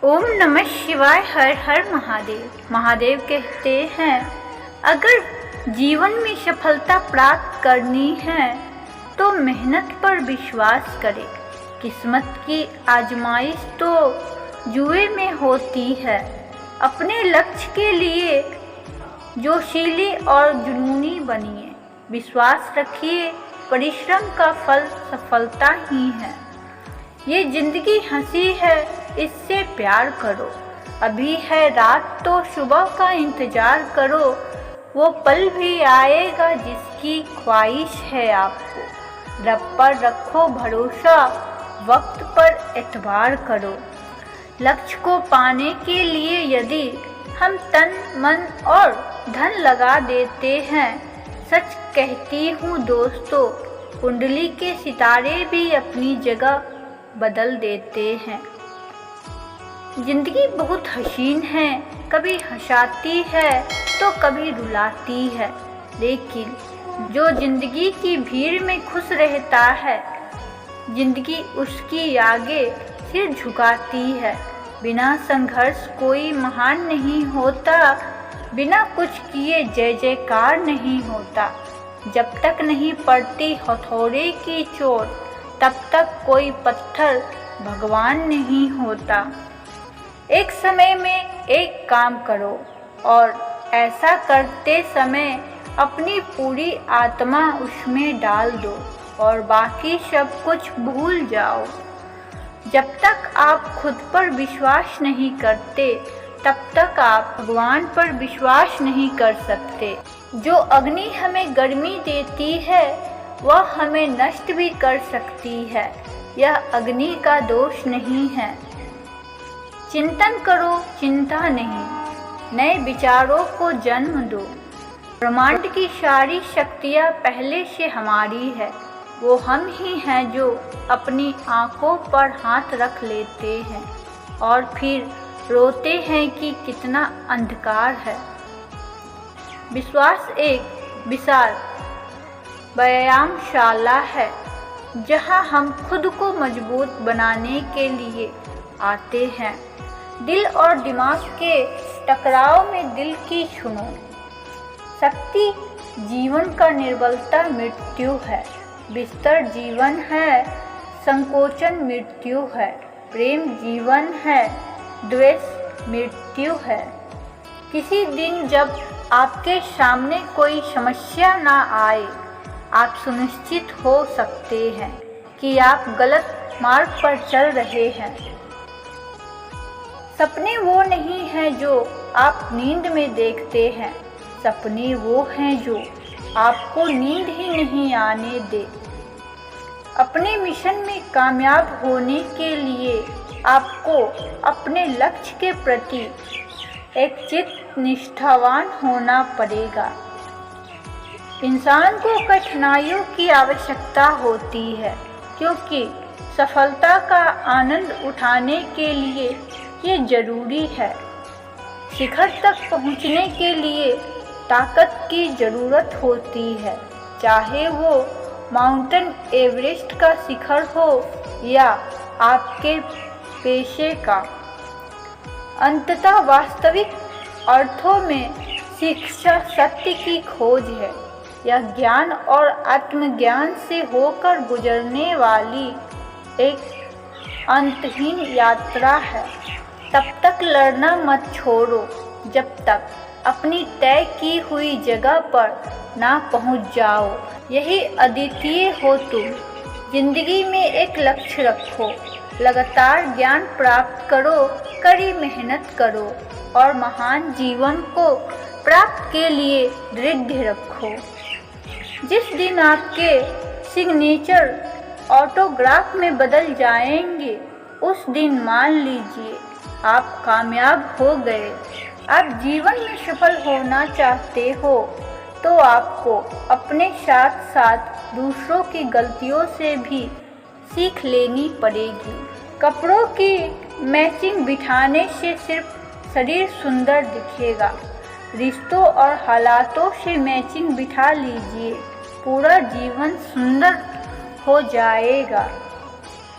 ओम नमः शिवाय। हर हर महादेव। महादेव कहते हैं, अगर जीवन में सफलता प्राप्त करनी है तो मेहनत पर विश्वास करें। किस्मत की आजमाइश तो जुए में होती है। अपने लक्ष्य के लिए जोशीले और जुनूनी बनिए। विश्वास रखिए, परिश्रम का फल सफलता ही है। ये जिंदगी हंसी है, इससे प्यार करो। अभी है रात तो सुबह का इंतजार करो। वो पल भी आएगा जिसकी ख्वाहिश है आपको। रब पर रखो भरोसा, वक्त पर एतबार करो। लक्ष्य को पाने के लिए यदि हम तन मन और धन लगा देते हैं, सच कहती हूँ दोस्तों, कुंडली के सितारे भी अपनी जगह बदल देते हैं। जिंदगी बहुत हसीन है, कभी हंसाती है तो कभी रुलाती है, लेकिन जो जिंदगी की भीड़ में खुश रहता है, जिंदगी उसकी आगे सिर झुकाती है। बिना संघर्ष कोई महान नहीं होता, बिना कुछ किए जय जयकार नहीं होता। जब तक नहीं पड़ती हथौड़े की चोट, तब तक कोई पत्थर भगवान नहीं होता। एक समय में एक काम करो और ऐसा करते समय अपनी पूरी आत्मा उसमें डाल दो और बाकी सब कुछ भूल जाओ। जब तक आप खुद पर विश्वास नहीं करते, तब तक आप भगवान पर विश्वास नहीं कर सकते। जो अग्नि हमें गर्मी देती है, वह हमें नष्ट भी कर सकती है। यह अग्नि का दोष नहीं है। चिंतन करो, चिंता नहीं। नए विचारों को जन्म दो। ब्रह्मांड की सारी शक्तियाँ पहले से हमारी है। वो हम ही हैं जो अपनी आँखों पर हाथ रख लेते हैं और फिर रोते हैं कि कितना अंधकार है। विश्वास एक विशाल व्यायामशाला है, जहां हम खुद को मजबूत बनाने के लिए आते हैं। दिल और दिमाग के टकराव में दिल की सुनो। शक्ति जीवन का, निर्बलता मृत्यु है। बिस्तर जीवन है, संकोचन मृत्यु है। प्रेम जीवन है, द्वेष मृत्यु है। किसी दिन जब आपके सामने कोई समस्या ना आए, आप सुनिश्चित हो सकते हैं कि आप गलत मार्ग पर चल रहे हैं। सपने वो नहीं हैं जो आप नींद में देखते हैं, सपने वो हैं जो आपको नींद ही नहीं आने दे। अपने मिशन में कामयाब होने के लिए आपको अपने लक्ष्य के प्रति एक चित्त निष्ठावान होना पड़ेगा। इंसान को कठिनाइयों की आवश्यकता होती है, क्योंकि सफलता का आनंद उठाने के लिए ये जरूरी है। शिखर तक पहुंचने के लिए ताकत की ज़रूरत होती है, चाहे वो माउंटेन एवरेस्ट का शिखर हो या आपके पेशे का। अंततः वास्तविक अर्थों में शिक्षा सत्य की खोज है। यह ज्ञान और आत्मज्ञान से होकर गुजरने वाली एक अंतहीन यात्रा है। तब तक लड़ना मत छोड़ो जब तक अपनी तय की हुई जगह पर ना पहुंच जाओ। यही अद्वितीय हो तुम। जिंदगी में एक लक्ष्य रखो, लगातार ज्ञान प्राप्त करो, कड़ी मेहनत करो और महान जीवन को प्राप्त के लिए दृढ़ रखो। जिस दिन आपके सिग्नेचर ऑटोग्राफ में बदल जाएंगे, उस दिन मान लीजिए आप कामयाब हो गए। आप जीवन में सफल होना चाहते हो तो आपको अपने साथ साथ दूसरों की गलतियों से भी सीख लेनी पड़ेगी। कपड़ों की मैचिंग बिठाने से सिर्फ शरीर सुंदर दिखेगा। रिश्तों और हालातों से मैचिंग बिठा लीजिए, पूरा जीवन सुंदर हो जाएगा।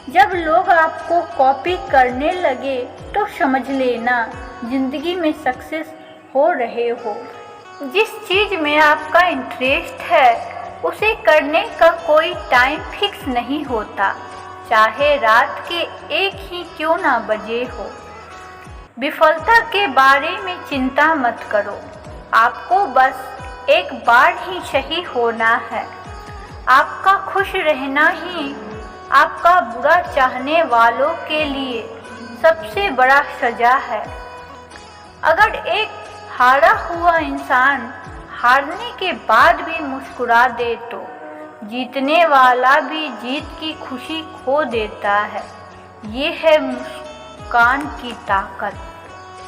जब लोग आपको कॉपी करने लगे तो समझ लेना जिंदगी में सक्सेस हो रहे हो। जिस चीज़ में आपका इंटरेस्ट है उसे करने का कोई टाइम फिक्स नहीं होता, चाहे रात के 1 ही क्यों ना बजे हो। विफलता के बारे में चिंता मत करो, आपको बस एक बार ही सही होना है। आपका खुश रहना ही आपका बुरा चाहने वालों के लिए सबसे बड़ा सजा है। अगर एक हारा हुआ इंसान हारने के बाद भी मुस्कुरा दे तो जीतने वाला भी जीत की खुशी खो देता है। ये है मुस्कान की ताकत।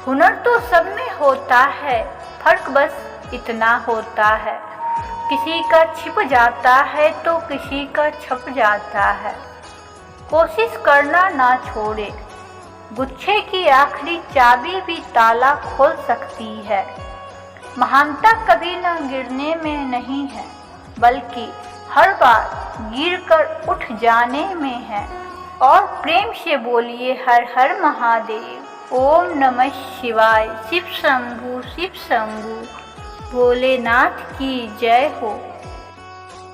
हुनर तो सब में होता है, फर्क बस इतना होता है, किसी का छिप जाता है तो किसी का छप जाता है। कोशिश करना ना छोड़े, गुच्छे की आखिरी चाबी भी ताला खोल सकती है। महानता कभी न गिरने में नहीं है, बल्कि हर बार गिरकर उठ जाने में है। और प्रेम से बोलिए हर हर महादेव, ओम नमः शिवाय, शिव शंभू भोलेनाथ की जय हो।